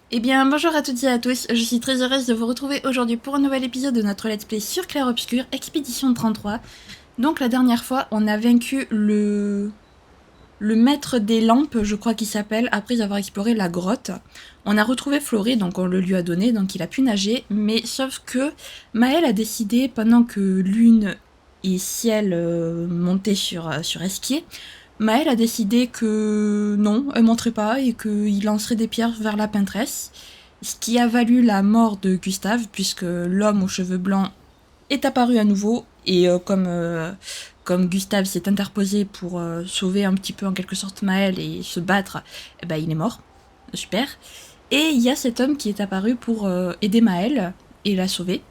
Eh bien, bonjour à toutes et à tous, je suis très heureuse de vous retrouver aujourd'hui pour un nouvel épisode de notre Let's Play sur Clair Obscur, Expédition 33. Donc la dernière fois, on a vaincu le maître des lampes, je crois qu'il s'appelle, après avoir exploré la grotte. On a retrouvé Floré, donc on le lui a donné, donc il a pu nager, mais sauf que Maël a décidé, pendant que Lune et Ciel montaient sur Esquier, Maël a décidé que non, elle monterait pas et qu'il lancerait des pierres vers la peintresse, ce qui a valu la mort de Gustave, puisque l'homme aux cheveux blancs est apparu à nouveau, et comme Gustave s'est interposé pour sauver un petit peu en quelque sorte Maël et se battre, eh ben, il est mort. Super. Et il y a cet homme qui est apparu pour aider Maël et la sauver.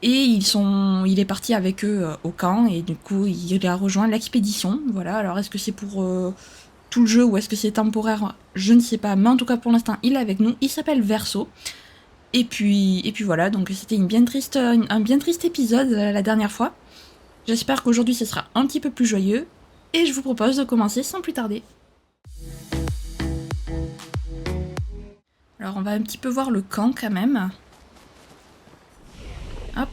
Et il est parti avec eux au camp, et du coup il a rejoint l'expédition. Voilà, alors est-ce que c'est pour tout le jeu ou est-ce que c'est temporaire? Je ne sais pas, mais en tout cas pour l'instant il est avec nous, il s'appelle Verso. Et puis voilà, donc c'était un bien triste épisode la dernière fois. J'espère qu'aujourd'hui ce sera un petit peu plus joyeux, et je vous propose de commencer sans plus tarder. Alors on va un petit peu voir le camp quand même. Hop.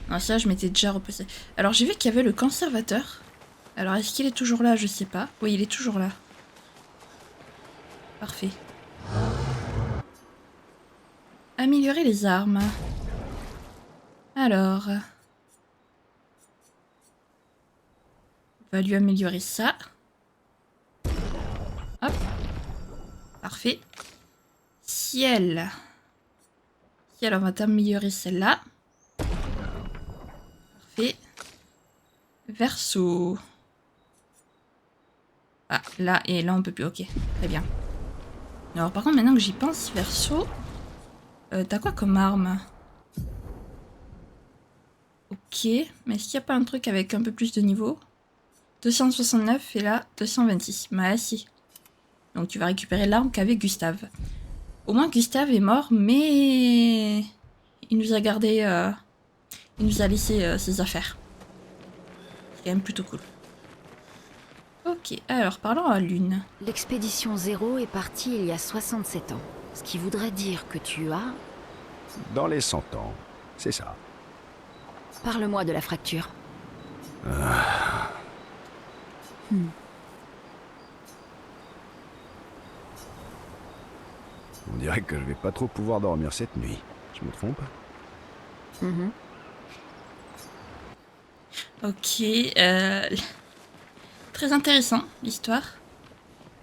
Non, ça je m'étais déjà reposé. Alors j'ai vu qu'il y avait le conservateur. Alors est-ce qu'il est toujours là? Je sais pas. Oui, il est toujours là. Parfait. Améliorer les armes. Alors... on va lui améliorer ça. Hop. Parfait. Ciel. Ciel, on va t'améliorer celle-là. Parfait. Verso. Ah, là et là on peut plus. Ok, très bien. Alors par contre, maintenant que j'y pense, Verso, t'as quoi comme arme? Ok, mais est-ce qu'il n'y a pas un truc avec un peu plus de niveau? 269 et là 226. Bah si. Donc tu vas récupérer l'arme qu'avait Gustave. Au moins Gustave est mort, mais il nous a gardé, il nous a laissé ses affaires. C'est quand même plutôt cool. Ok, alors parlons à Lune. L'expédition Zéro est partie il y a 67 ans. Ce qui voudrait dire que tu as... Dans les 100 ans, c'est ça. Parle-moi de la fracture. On dirait que je vais pas trop pouvoir dormir cette nuit. Je me trompe? Mhm. Ok, très intéressant l'histoire.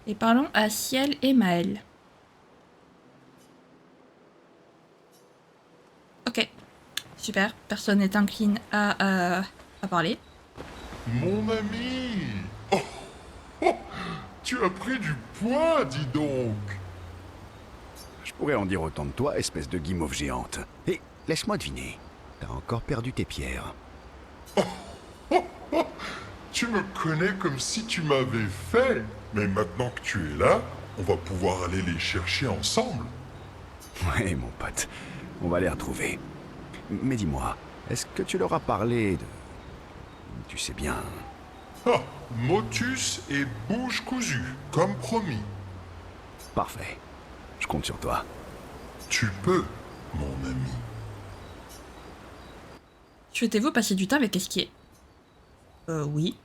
Et parlons à Ciel et Maël. Ok, super. Personne n'est incline à parler. Mon ami! Oh, oh, tu as pris du poids, dis donc! Je pourrais en dire autant de toi, espèce de guimauve géante. Et laisse-moi deviner, t'as encore perdu tes pierres. Tu me connais comme si tu m'avais fait! Mais maintenant que tu es là, on va pouvoir aller les chercher ensemble. Ouais, mon pote, on va les retrouver. Mais dis-moi, est-ce que tu leur as parlé de... Tu sais bien... Ah, motus et bouche cousue, comme promis. Parfait. Je compte sur toi. Tu peux, mon ami. Souhaitez-vous passer du temps avec Esquier? Oui.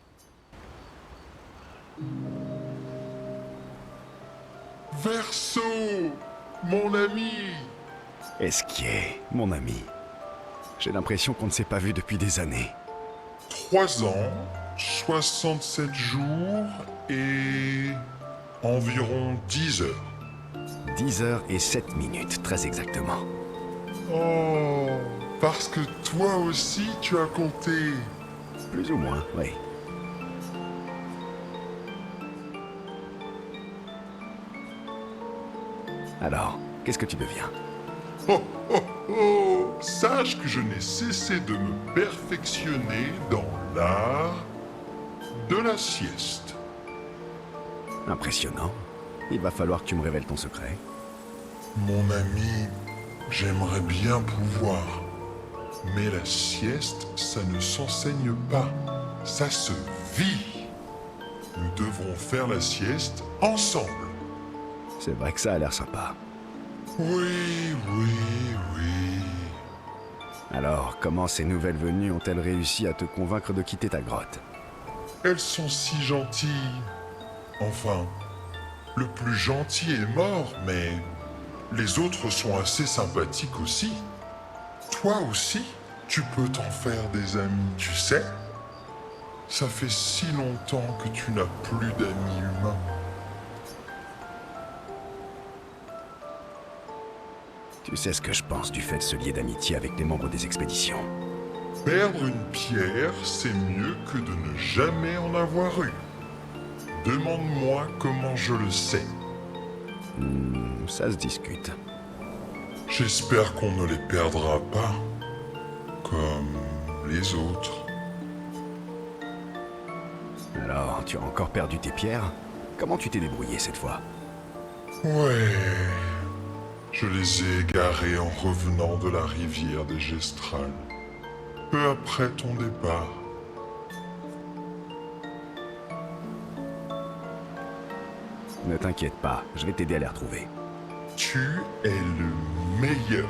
Verso, mon ami! Esquier, mon ami. J'ai l'impression qu'on ne s'est pas vu depuis des années. 3 ans, 67 jours et environ 10 heures. 10 heures et 7 minutes, très exactement. Oh, parce que toi aussi tu as compté. Plus ou moins, oui. Alors, qu'est-ce que tu deviens? Oh, oh, oh, sache que je n'ai cessé de me perfectionner dans l'art de la sieste. Impressionnant. Il va falloir que tu me révèles ton secret. Mon ami, j'aimerais bien pouvoir. Mais la sieste, ça ne s'enseigne pas. Ça se vit. Nous devrons faire la sieste ensemble. C'est vrai que ça a l'air sympa. Oui, oui, oui. Alors, comment ces nouvelles venues ont-elles réussi à te convaincre de quitter ta grotte? Elles sont si gentilles. Enfin, le plus gentil est mort, mais les autres sont assez sympathiques aussi. Toi aussi, tu peux t'en faire des amis, tu sais. Ça fait si longtemps que tu n'as plus d'amis humains. Tu sais ce que je pense du fait de se lier d'amitié avec les membres des expéditions. Perdre une pierre, c'est mieux que de ne jamais en avoir eu. Demande-moi comment je le sais. Ça se discute. J'espère qu'on ne les perdra pas, comme les autres. Alors, tu as encore perdu tes pierres? Comment tu t'es débrouillé cette fois? Ouais, je les ai égarées en revenant de la rivière des Gestrales, peu après ton départ. Ne t'inquiète pas, je vais t'aider à les retrouver. Tu es le meilleur.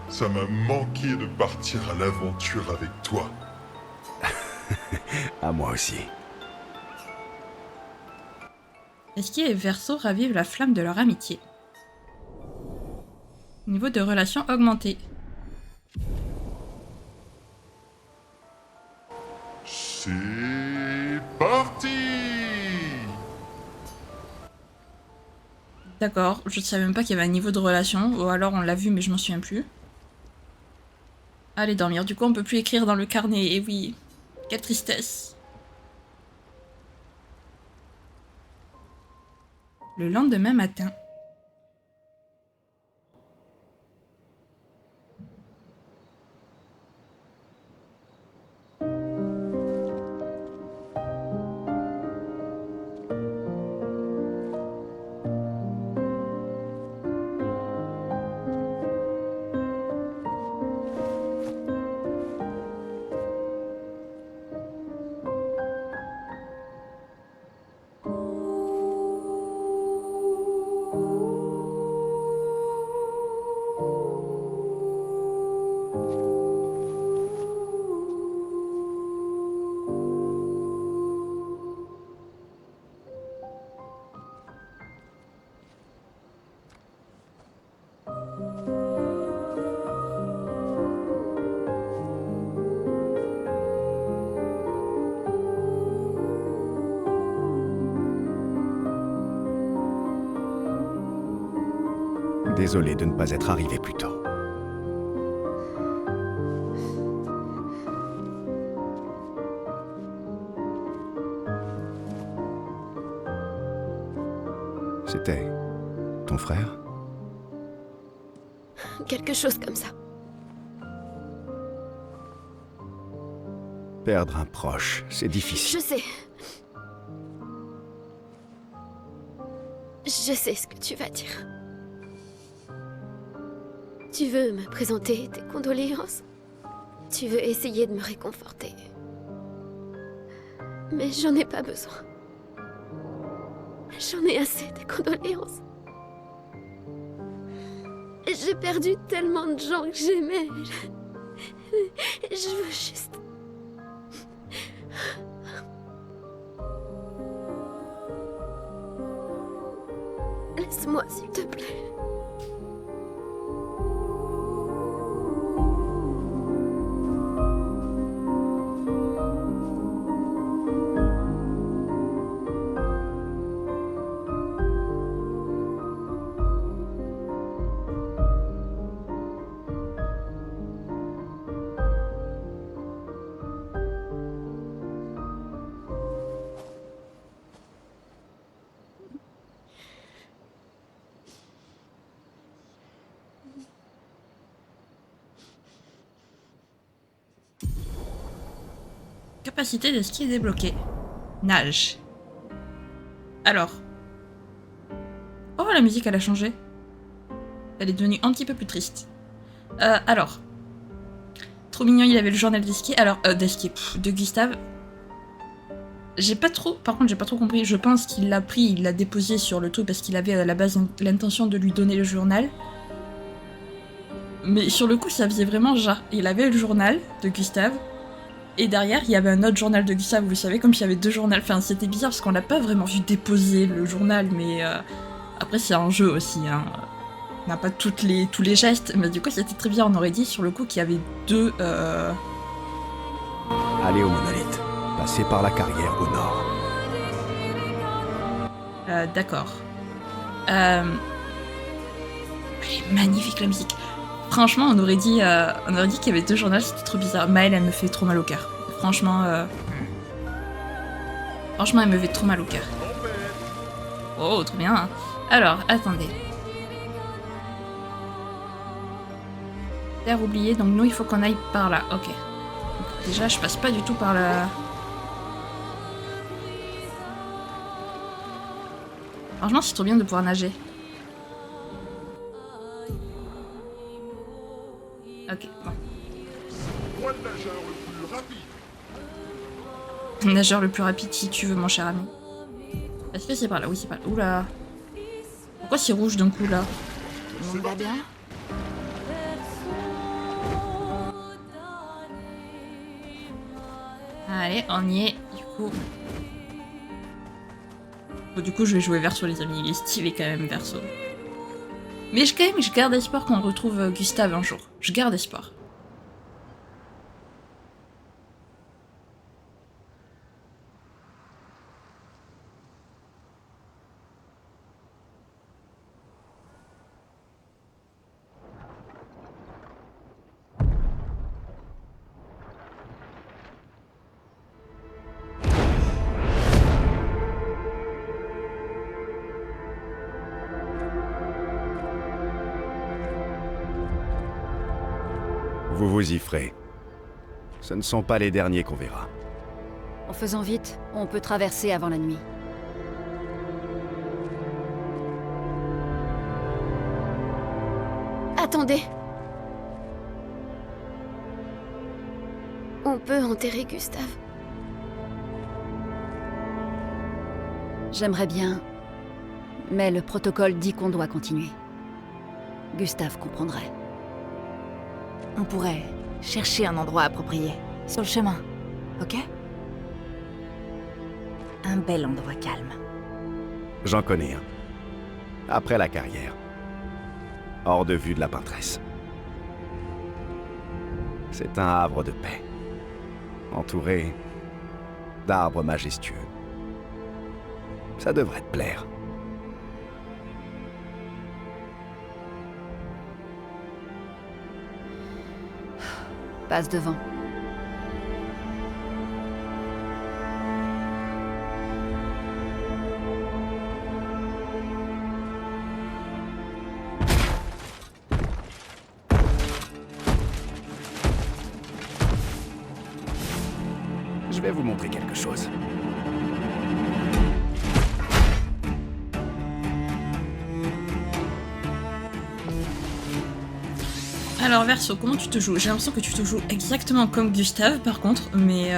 Ça m'a manqué de partir à l'aventure avec toi. À moi aussi. Esqui et Verso ravivent la flamme de leur amitié. Niveau de relation augmenté. C'est parti! D'accord, je savais même pas qu'il y avait un niveau de relation, ou alors on l'a vu mais je m'en souviens plus. Allez dormir, du coup on peut plus écrire dans le carnet, et oui, quelle tristesse. Le lendemain matin. Désolé de ne pas être arrivé plus tôt. C'était ton frère? Quelque chose comme ça. Perdre un proche, c'est difficile. Je sais. Je sais ce que tu vas dire. Tu veux me présenter tes condoléances? Tu veux essayer de me réconforter? Mais j'en ai pas besoin. J'en ai assez des condoléances. J'ai perdu tellement de gens que j'aimais. Je veux juste... Laisse-moi, s'il te plaît. Capacité de ski débloquée. Nage. Alors. Oh, la musique, elle a changé. Elle est devenue un petit peu plus triste. Alors. Trop mignon, il avait le journal d'esqui. Alors, d'esqui, de Gustave. J'ai pas trop... Par contre, j'ai pas trop compris. Je pense qu'il l'a pris, il l'a déposé sur le truc parce qu'il avait à la base l'intention de lui donner le journal. Mais sur le coup, ça faisait vraiment genre... Il avait le journal de Gustave. Et derrière, il y avait un autre journal de Gustave, vous savez, comme s'il y avait deux journaux. Enfin, c'était bizarre parce qu'on l'a pas vraiment vu déposer le journal, mais après, c'est un jeu aussi, hein. On n'a pas tous les gestes, mais du coup, c'était très bien. On aurait dit sur le coup qu'il y avait deux... Allez au monolithe. Passez par la carrière au nord. D'accord. Elle est magnifique, la musique. Franchement, on aurait dit qu'il y avait deux journaux, c'était trop bizarre. Maëlle, elle me fait trop mal au cœur. Franchement, elle me fait trop mal au cœur. Oh, trop bien. Alors, attendez. Terre oubliée, donc nous, il faut qu'on aille par là. Ok. Donc, déjà, je passe pas du tout par là. Franchement, c'est trop bien de pouvoir nager. Ok, bon. Moi, le nageur le plus rapide. Nageur le plus rapide si tu veux, mon cher ami. Est-ce que c'est par là? Oui, c'est par là. Oula. Pourquoi c'est rouge d'un coup là? Tout le monde va bien? Allez, on y est. Du coup, je vais jouer Verso, les amis. Il est stylé quand même, Verso. Mais je garde espoir qu'on retrouve Gustave un jour. Je garde espoir. Vous vous y ferez. Ce ne sont pas les derniers qu'on verra. En faisant vite, on peut traverser avant la nuit. Attendez. On peut enterrer Gustave. J'aimerais bien, mais le protocole dit qu'on doit continuer. Gustave comprendrait. On pourrait chercher un endroit approprié, sur le chemin, ok? Un bel endroit calme. J'en connais un. Après la carrière. Hors de vue de la peintresse. C'est un havre de paix. Entouré d'arbres majestueux. Ça devrait te plaire. Passe devant. Je vais vous montrer quelque chose. Alors Verso, comment tu te joues? J'ai l'impression que tu te joues exactement comme Gustave par contre, mais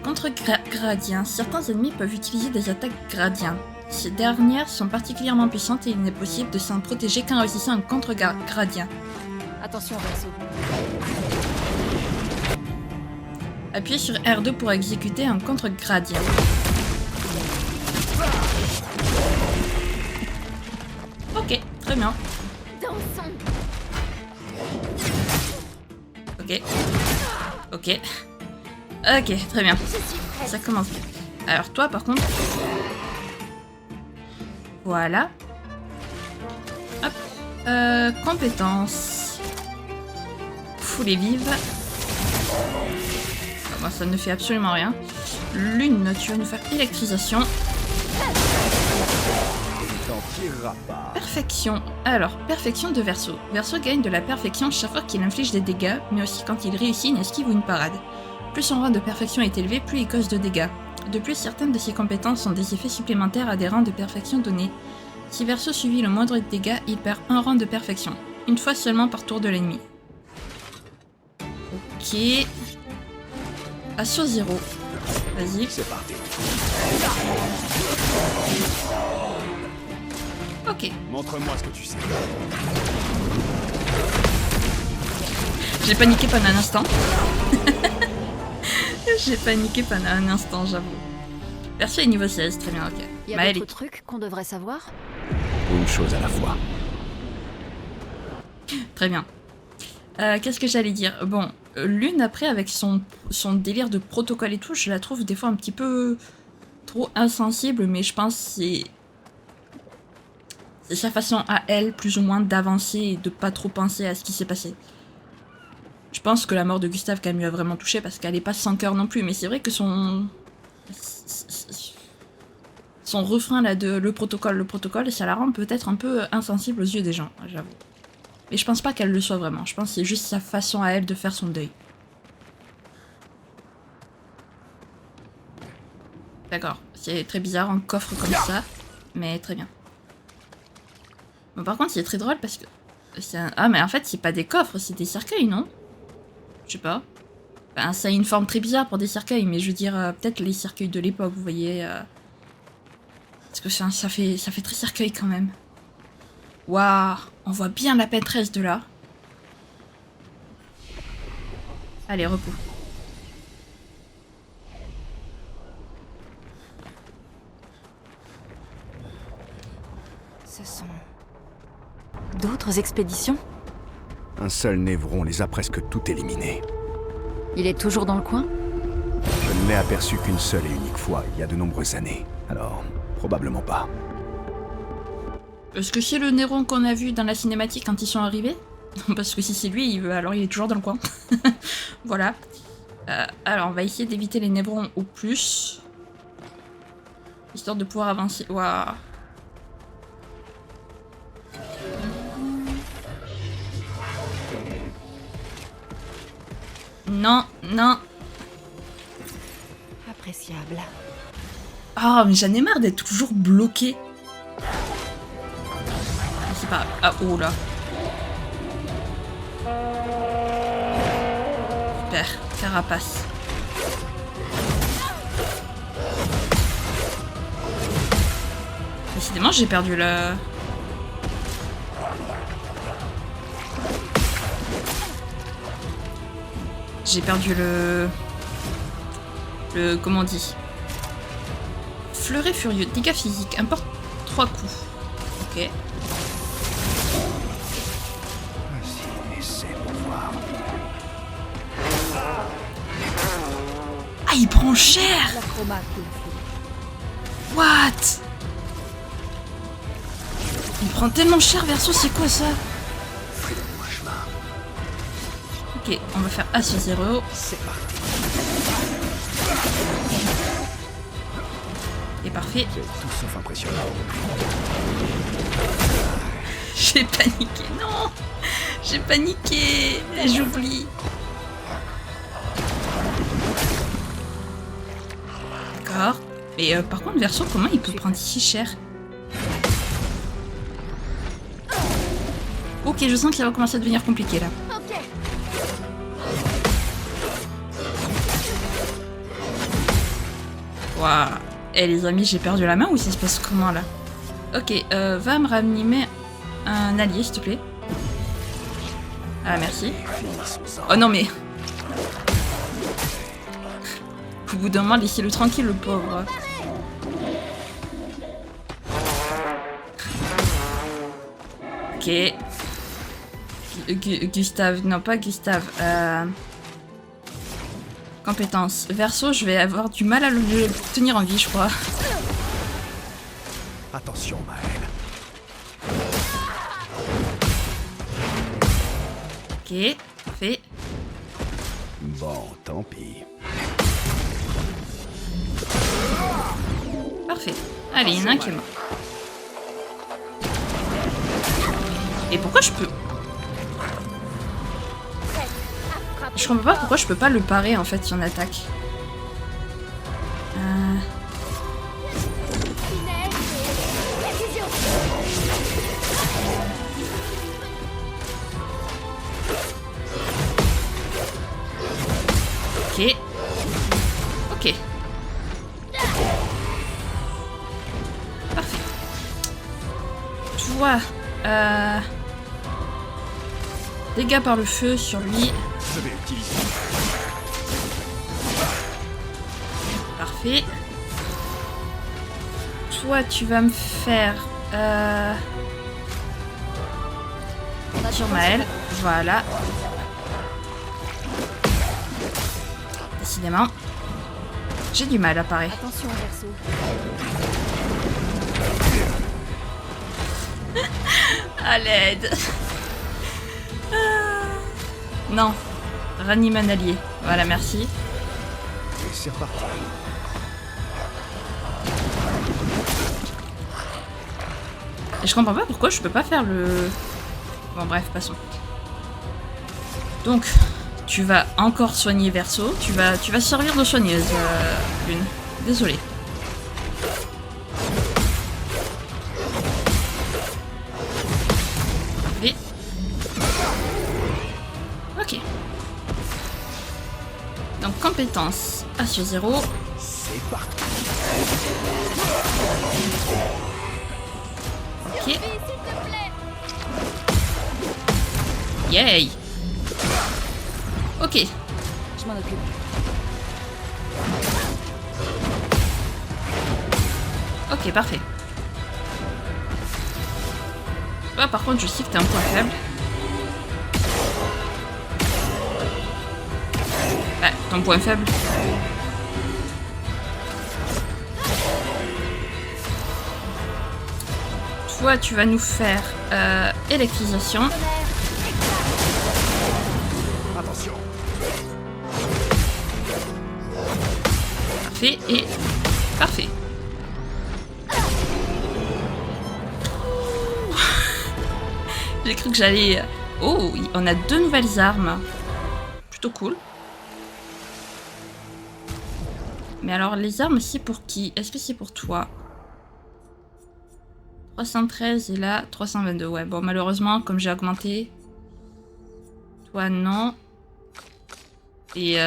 contre gradient, certains ennemis peuvent utiliser des attaques gradients. Ces dernières sont particulièrement puissantes et il n'est possible de s'en protéger qu'en réussissant un contre-gradient. Attention, Verso. Appuyez sur R2 pour exécuter un contre-gradient. Ok, très bien. Dansons. Ok. Ok. Ok, très bien. Je suis prête. Ça commence bien. Alors toi par contre... Voilà. Hop. Compétences. Foulée vive. Moi ça ne fait absolument rien. Lune, tu vas nous faire électrisation. Perfection. Alors, perfection de Verso. Verso gagne de la perfection chaque fois qu'il inflige des dégâts, mais aussi quand il réussit une esquive ou une parade. Plus son rang de perfection est élevé, plus il cause de dégâts. De plus, certaines de ses compétences ont des effets supplémentaires à des rangs de perfection donnés. Si Verso subit le moindre dégât, il perd un rang de perfection. Une fois seulement par tour de l'ennemi. Ok. Assure 0. Vas-y. C'est parti. Ok. Montre-moi ce que tu sais. J'ai paniqué pendant un instant. J'ai paniqué pendant un instant, j'avoue. Perso est niveau 16, très bien, ok. Y a Maëlle d'autres trucs qu'on devrait savoir? Une chose à la fois. Très bien. Qu'est-ce que j'allais dire? Bon, Lune, après, avec son délire de protocole et tout, je la trouve des fois un petit peu trop insensible, mais je pense que c'est sa façon à elle, plus ou moins, d'avancer et de pas trop penser à ce qui s'est passé. Je pense que la mort de Gustave, quand même, lui a vraiment touché, parce qu'elle est pas sans cœur non plus, mais c'est vrai que son refrain là de le protocole, ça la rend peut-être un peu insensible aux yeux des gens, j'avoue. Mais je pense pas qu'elle le soit vraiment, je pense que c'est juste sa façon à elle de faire son deuil. D'accord, c'est très bizarre, un coffre comme ça, mais très bien. Bon, par contre, c'est très drôle parce que... Ah, mais en fait, c'est pas des coffres, c'est des cercueils, non? Je sais pas. Ben, ça a une forme très bizarre pour des cercueils, mais je veux dire, peut-être les cercueils de l'époque, vous voyez. Parce que ça fait très cercueil quand même. Waouh, on voit bien la pétresse de là. Allez, repos. Ce sont... d'autres expéditions? Un seul névron les a presque toutes éliminées. Il est toujours dans le coin? Je ne l'ai aperçu qu'une seule et unique fois, il y a de nombreuses années. Alors, probablement pas. Est-ce que c'est le Néron qu'on a vu dans la cinématique quand ils sont arrivés? Parce que si c'est lui, alors il est toujours dans le coin. Voilà. Alors, on va essayer d'éviter les névrons au plus. Histoire de pouvoir avancer. Waouh. Non, non. Appréciable. Ah, mais j'en ai marre d'être toujours bloqué. C'est pas... Ah, oh là. Super, carapace. Décidément, j'ai perdu le... J'ai perdu le... Comment on dit? Fleuret furieux, dégâts physiques, importe 3 coups. Ok. Vas-y, essaie pour voir. Ah, il prend cher! What? Il prend tellement cher, Verso, c'est quoi ça? Fais-moi chemin. Ok, on va faire As0. C'est parti. Et parfait. C'est tout sauf impressionnant. J'ai paniqué, non! J'ai paniqué! J'oublie. D'accord. Mais par contre, Verso, comment il peut prendre si cher? Ok, je sens que ça va commencer à devenir compliqué là. Ok. Waouh. Eh les amis, j'ai perdu la main ou ça se passe comment là? Ok, va me ranimer un allié s'il te plaît. Ah merci. Oh non mais... Au bout d'un moment, laissez-le tranquille le pauvre. Ok. Gustave, non pas Gustave. Compétence. Verso, je vais avoir du mal à le tenir en vie, je crois. Attention, Maëlle. Ok, parfait. Bon, tant pis. Parfait. Allez, il y en a un qui est mort. Et pourquoi je peux... Je comprends pas pourquoi je peux pas le parer en fait si on attaque. Ok. Ok. Dégâts par le feu sur lui. Je vais utiliser. Parfait. Toi, tu vas me faire... sur Maël. Voilà. Décidément. J'ai du mal à parer. Attention, Verso. À l'aide. Non. Ranime un allié. Voilà, merci. Et c'est reparti. Et je comprends pas pourquoi je peux pas faire le... Bon bref, passons. Donc, tu vas encore soigner Verso. Tu vas servir de soigneuse, Lune. Désolée. Et... Ok. Donc, compétence HE0. C'est parti. Ok. Yay! Ok. Je m'en occupe. Ok, parfait. Ah, par contre, je sais que t'as un point faible. Bah, ton point faible. Toi, tu vas nous faire électrisation. Attention. Parfait et parfait. J'ai cru que j'allais... Oh, on a 2 nouvelles armes. Plutôt cool. Mais alors, les armes, c'est pour qui? Est-ce que c'est pour toi? 313 et là, 322. Ouais, bon, malheureusement, comme j'ai augmenté... Toi, non. Et...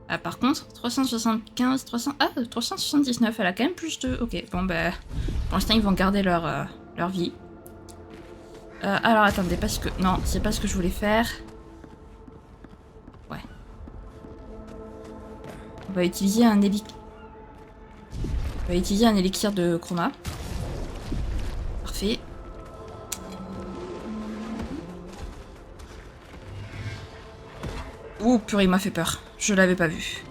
Ah, par contre, 375, 379, elle a quand même plus de... Ok, bon, bah... Pour l'instant, ils vont garder leur vie. Alors, attendez, parce que... Non, c'est pas ce que je voulais faire. Ouais. On va utiliser un élixir de chroma. Parfait. Ouh, purée, il m'a fait peur. Je l'avais pas vu.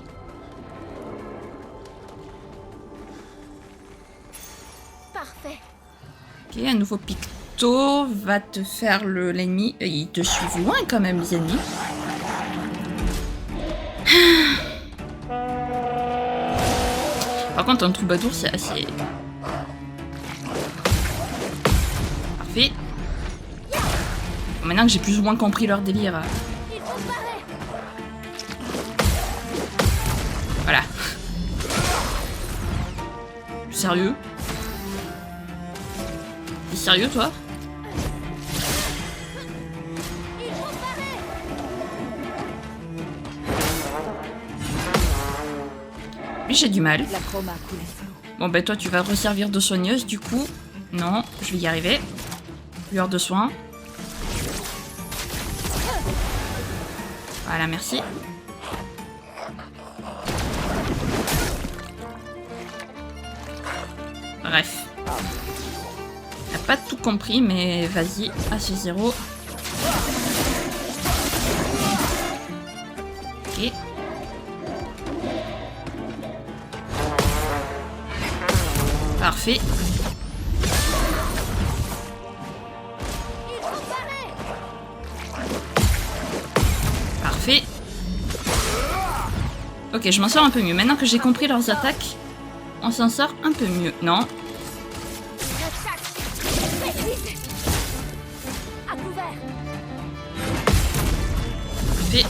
Parfait. Ok, un nouveau picto va te faire l'ennemi. Ils te suivent loin quand même, les ennemis. Par contre, un troubadour, c'est assez... Parfait. Bon, maintenant que j'ai plus ou moins compris leur délire... Voilà. Sérieux? T'es sérieux, toi? Lui, j'ai du mal. La chroma coule. Bon, ben toi, tu vas te resservir de soigneuse, du coup. Non, je vais y arriver. Lueur de soin. Voilà, merci. Bref. On n'a pas tout compris, mais vas-y, HE0. Ok. Parfait. Parfait. Ok, je m'en sors un peu mieux. Maintenant que j'ai compris leurs attaques, on s'en sort un peu mieux. Non. Parfait.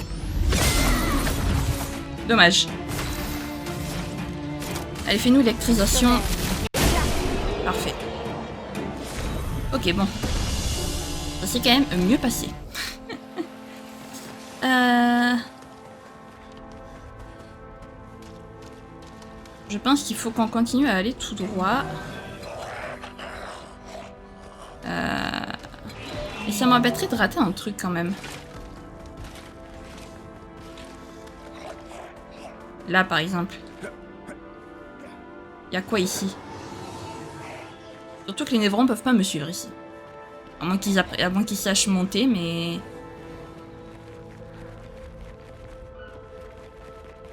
Dommage. Allez, fais-nous l'électrisation. Parfait. Ok, bon. Ça s'est quand même mieux passé. Je pense qu'il faut qu'on continue à aller tout droit. Et ça m'embêterait de rater un truc quand même. Là par exemple. Y a quoi ici? Surtout que les névrons peuvent pas me suivre ici. À moins qu'ils sachent monter, mais...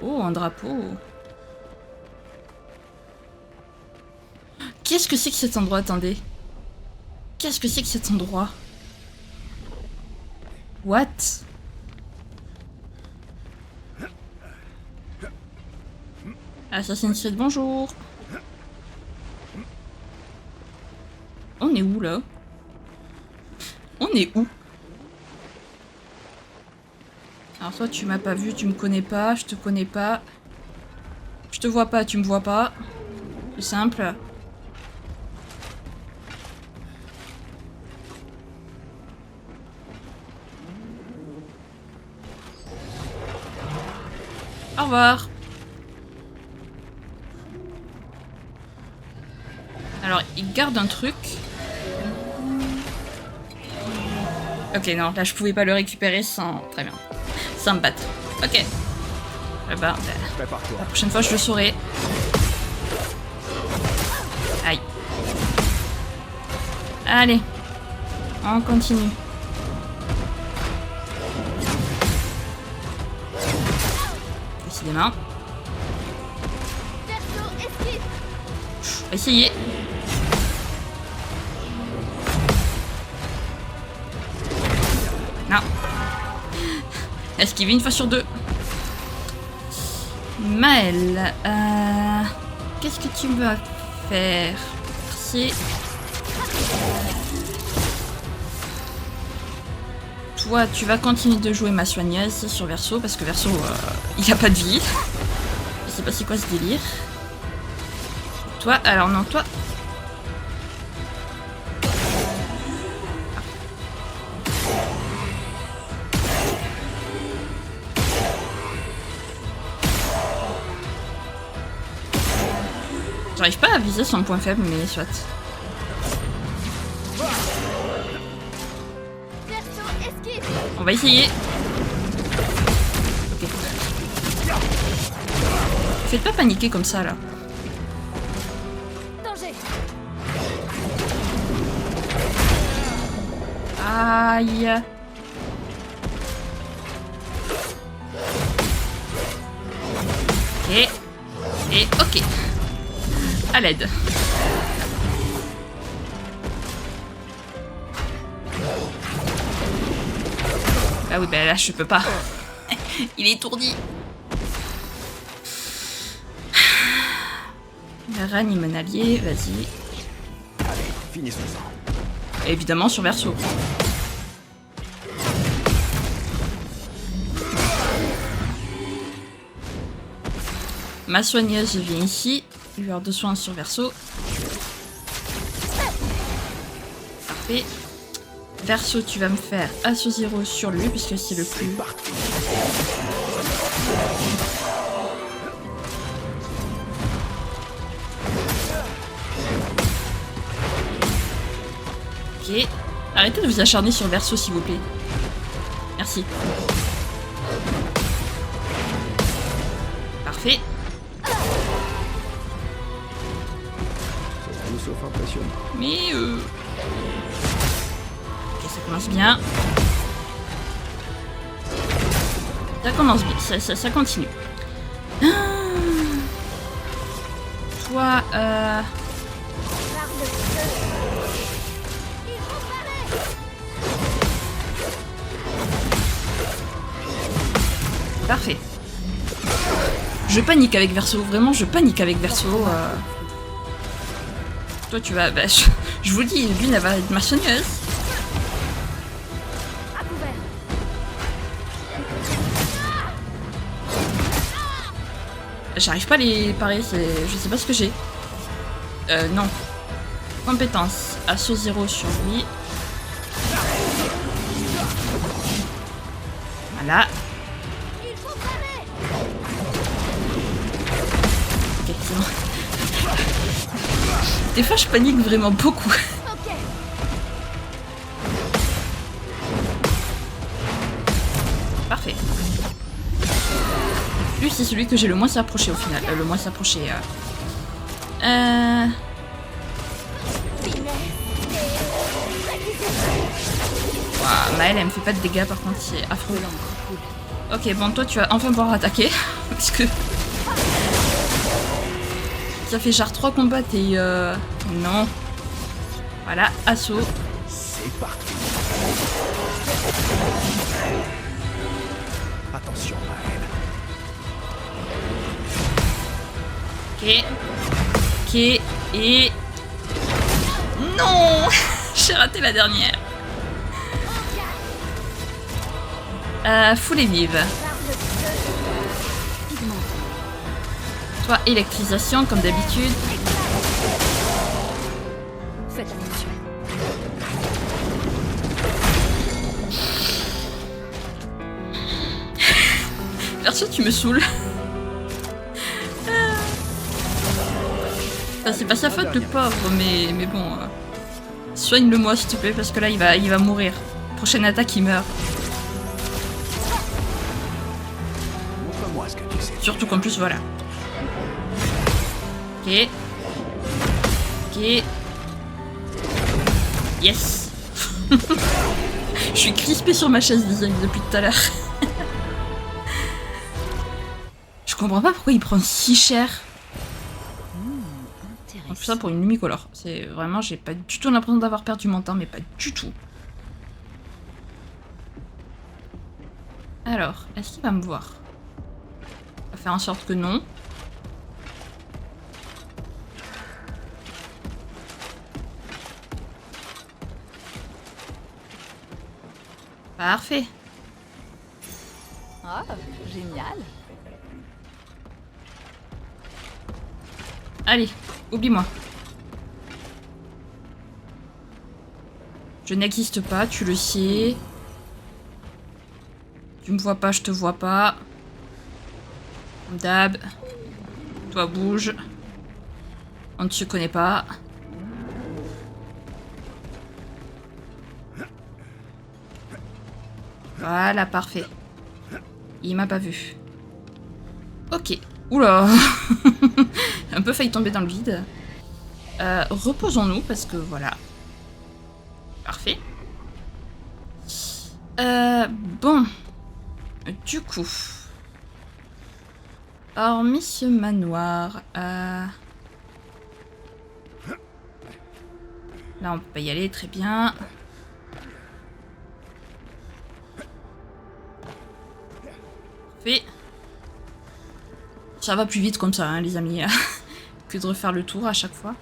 Oh, un drapeau. Qu'est-ce que c'est que cet endroit? Attendez. Qu'est-ce que c'est que cet endroit? What? Assassin's Creed, bonjour. On est où là? On est où? Alors toi tu m'as pas vu, tu me connais pas, je te connais pas. Je te vois pas, tu me vois pas. C'est simple. Au revoir. Alors, il garde un truc. Ok, non, là je pouvais pas le récupérer sans... Très bien. Sans me battre. Ok. Eh ben, la prochaine fois je le saurai. Aïe. Allez. On continue. Décidément. On va essayer. Non. Esquiver une fois sur deux. Maël, qu'est-ce que tu vas faire? Merci. Toi, tu vas continuer de jouer ma soigneuse sur Verso, parce que Verso, il a pas de vie. Je sais pas c'est quoi ce délire. Toi, alors non, toi... J'arrive pas à viser son point faible, mais soit. On va essayer. Ok. Faites pas paniquer comme ça, là. Aïe. Ok. Et ok. À l'aide. Ah oui, bah là je peux pas. Il est étourdi. Ranime un allié, vas-y. Allez, finissons-en. Évidemment sur Verso. Ma soigneuse vient ici. Lueur de soins sur Verso. Parfait. Verso, tu vas me faire Asso 0 sur lui, puisque c'est le plus... Ok. Arrêtez de vous acharner sur Verso, s'il vous plaît. Merci. Parfait. Sauf impressionnant. Mais ok, ça commence bien. Ça commence bien, ça continue. Ah. Toi, Parfait. Je panique avec Verso, vraiment je panique avec Verso. Toi tu vas... Bah, je vous le dis, lui elle va être ma soigneuse. J'arrive pas à les parer, je sais pas ce que j'ai. Non. Compétence, Asso 0 sur lui. Voilà. Ok, c'est bon. Des fois je panique vraiment beaucoup. c'est celui que j'ai le moins approché au final. Le moins approché. Waouh, Maëlle, elle me fait pas de dégâts par contre, c'est affreux. Ok, bon, toi tu vas enfin pouvoir attaquer. Parce que. Ça fait genre 3 combats et non. Voilà, assaut. C'est parti. Attention, Maëlle. Ok. Ok, et... Non. J'ai raté la dernière. Foule et vive. Toi, électrisation, comme d'habitude. Faites attention. Perso, tu me saoules. Enfin, c'est pas sa faute, le pauvre, mais bon. Soigne-le-moi, s'il te plaît, parce que là, il va mourir. Prochaine attaque, il meurt. Montre-moi ce que tu sais. Surtout qu'en plus, voilà. Ok. Ok. Yes. Je suis crispée sur ma chaise depuis tout à l'heure. Je comprends pas pourquoi il prend si cher. En plus ça pour une lumicolore. C'est vraiment, j'ai pas du tout l'impression d'avoir perdu mon temps, mais pas du tout. Alors, est-ce qu'il va me voir? On va faire en sorte que non. Parfait. Oh, génial. Allez, oublie-moi. Je n'existe pas, tu le sais. Tu me vois pas, je te vois pas. Comme d'hab. Toi, bouge. On ne se connaît pas. Voilà, parfait. Il m'a pas vu. Ok. Oula. Un peu failli tomber dans le vide. Reposons-nous parce que voilà. Parfait. Bon. Du coup. Hormis ce manoir. Là on peut pas y aller, très bien. Parfait. Ça va plus vite comme ça, hein, les amis, que de refaire le tour à chaque fois.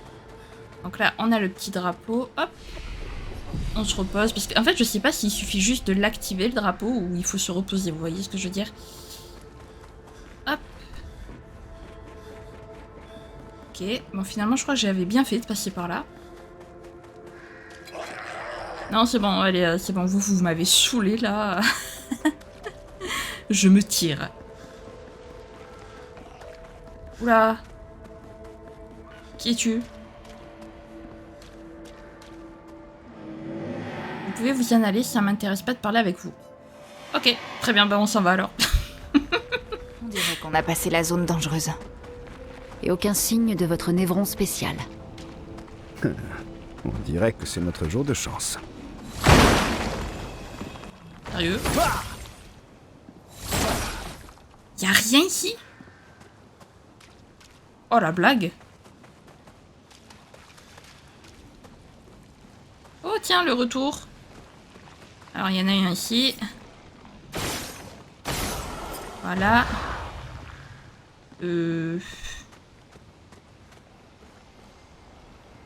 Donc là, on a le petit drapeau. Hop. On se repose. Parce qu'en fait, je sais pas s'il suffit juste de l'activer, le drapeau, ou il faut se reposer. Vous voyez ce que je veux dire? Hop. Ok. Bon, finalement, je crois que j'avais bien fait de passer par là. Non, c'est bon. Allez, c'est bon. Vous m'avez saoulé, là. Je me tire. Oula. Qui es-tu? Vous pouvez vous en aller, ça m'intéresse pas de parler avec vous. Ok, très bien, bah on s'en va alors. On dirait qu'on a passé la zone dangereuse. Et aucun signe de votre névron spécial. On dirait que c'est notre jour de chance. Sérieux? Y'a rien ici? Oh la blague. Oh tiens, le retour. Alors il y en a un ici. Voilà. Il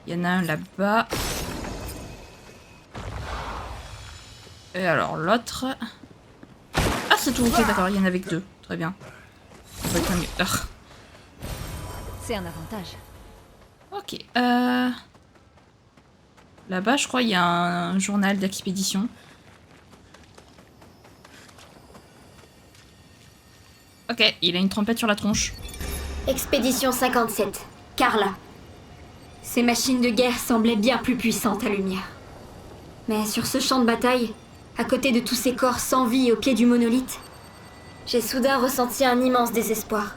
y en a un là-bas. Et alors l'autre... Ah c'est tout, ok d'accord, il y en avait que 2. Très bien. Ça va être mieux. C'est un avantage. Ok. Là-bas, je crois, il y a un journal d'expédition. Ok, il a une trompette sur la tronche. Expédition 57. Carla. Ces machines de guerre semblaient bien plus puissantes à lumière. Mais sur ce champ de bataille, à côté de tous ces corps sans vie au pied du monolithe, j'ai soudain ressenti un immense désespoir.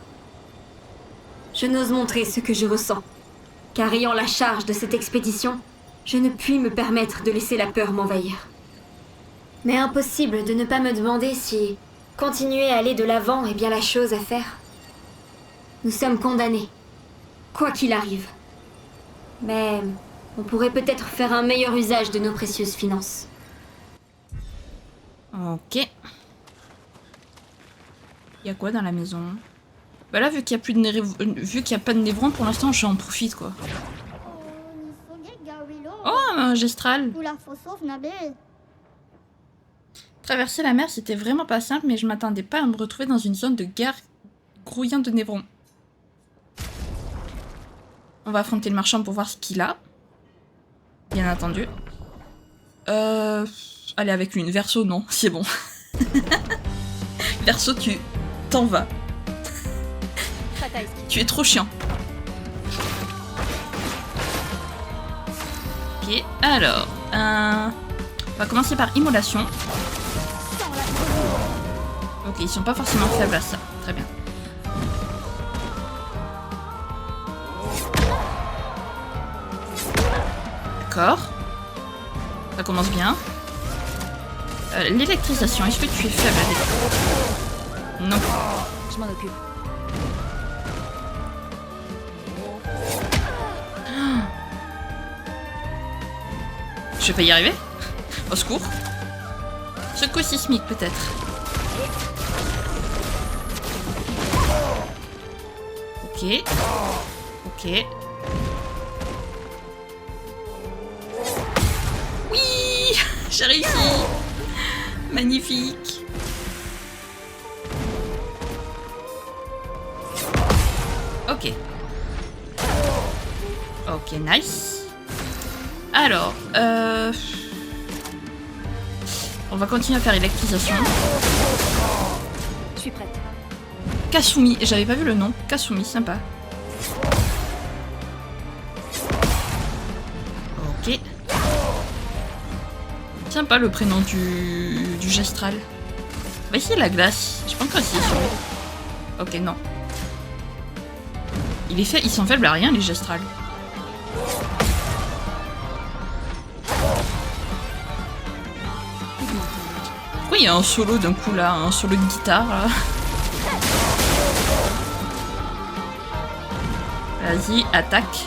Je n'ose montrer ce que je ressens, car ayant la charge de cette expédition, je ne puis me permettre de laisser la peur m'envahir. Mais impossible de ne pas me demander si continuer à aller de l'avant est bien la chose à faire. Nous sommes condamnés, quoi qu'il arrive. Mais on pourrait peut-être faire un meilleur usage de nos précieuses finances. Ok. Il y a quoi dans la maison? Bah là, vu qu'il y a plus de vu qu'il y a pas de névrons, pour l'instant, j'en profite quoi. Oh, un gestral. Traverser la mer, c'était vraiment pas simple, mais je m'attendais pas à me retrouver dans une zone de guerre grouillant de névrons. On va affronter le marchand pour voir ce qu'il a. Bien entendu. Allez, avec lui, une Verso, non, c'est bon. Verso, tu t'en vas. Tu es trop chiant. Ok, alors... on va commencer par immolation. Ok, ils sont pas forcément faibles à ça. Très bien. D'accord. Ça commence bien. L'électrisation, est-ce que tu es faible à l'électricité? Non. Je m'en occupe. Je vais pas y arriver. Au secours. Secours sismique peut-être. Ok. Ok. Oui, j'ai réussi. Magnifique. Ok. Ok, nice. Alors, on va continuer à faire électrisation. Je suis prête. Kasumi, j'avais pas vu le nom. Kasumi, sympa. Ok. Sympa le prénom du gestral. On va essayer la glace. J'ai pas encore essayé sur lui. Ok, non. Ils sont faibles à rien, les gestrals. Pourquoi il y a un solo d'un coup là, un solo de guitare là? Vas-y, attaque.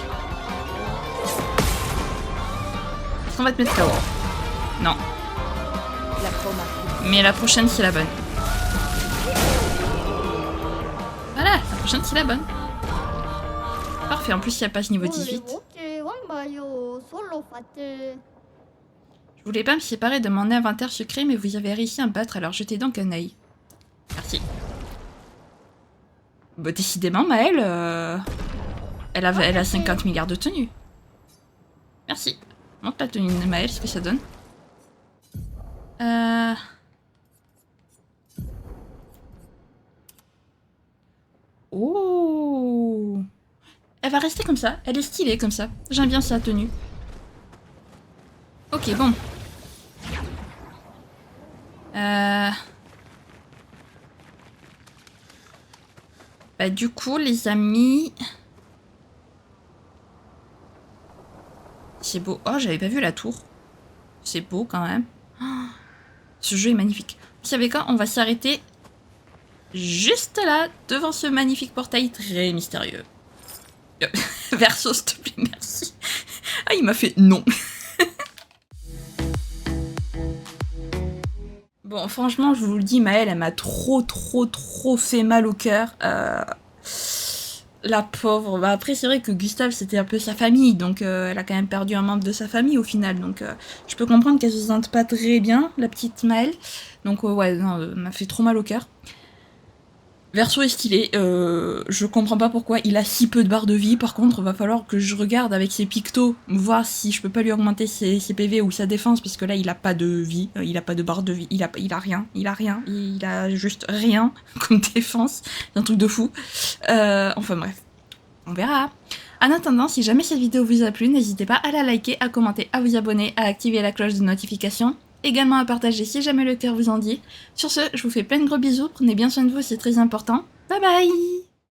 Est-ce qu'on va te mettre KO? Non. La chroma. Mais la prochaine c'est la bonne. Voilà, la prochaine c'est la bonne. Parfait, en plus si elle passe niveau 18. Je voulais pas me séparer de mon inventaire secret, mais vous avez réussi à me battre, alors jetez donc un œil. Merci. Bah décidément, Maëlle, elle a 50 milliards de tenues. Merci. Montre la tenue de Maëlle, ce que ça donne. Oh. Elle va rester comme ça, elle est stylée comme ça. J'aime bien sa tenue. Ok, bon. Bah du coup, les amis... C'est beau. Oh, j'avais pas vu la tour. C'est beau quand même. Oh, ce jeu est magnifique. Vous savez quoi? On va s'arrêter juste là, devant ce magnifique portail très mystérieux. Verso, s'il te plaît, merci. Ah, il m'a fait non. Bon, franchement, je vous le dis, Maëlle, elle m'a trop fait mal au cœur. La pauvre. Bah, après, c'est vrai que Gustave, c'était un peu sa famille, donc elle a quand même perdu un membre de sa famille au final. Donc, je peux comprendre qu'elle se sente pas très bien, la petite Maëlle. Donc, ouais, non, elle m'a fait trop mal au cœur. Verso est stylé, je comprends pas pourquoi il a si peu de barres de vie. Par contre, va falloir que je regarde avec ses pictos, voir si je peux pas lui augmenter ses PV ou sa défense, parce que là il a pas de vie, il a pas de barre de vie, il a rien, il a juste rien comme défense, c'est un truc de fou. Enfin bref, on verra. En attendant, si jamais cette vidéo vous a plu, n'hésitez pas à la liker, à commenter, à vous abonner, à activer la cloche de notification. également à partager si jamais le cœur vous en dit. Sur ce, je vous fais plein de gros bisous, prenez bien soin de vous, c'est très important. Bye bye!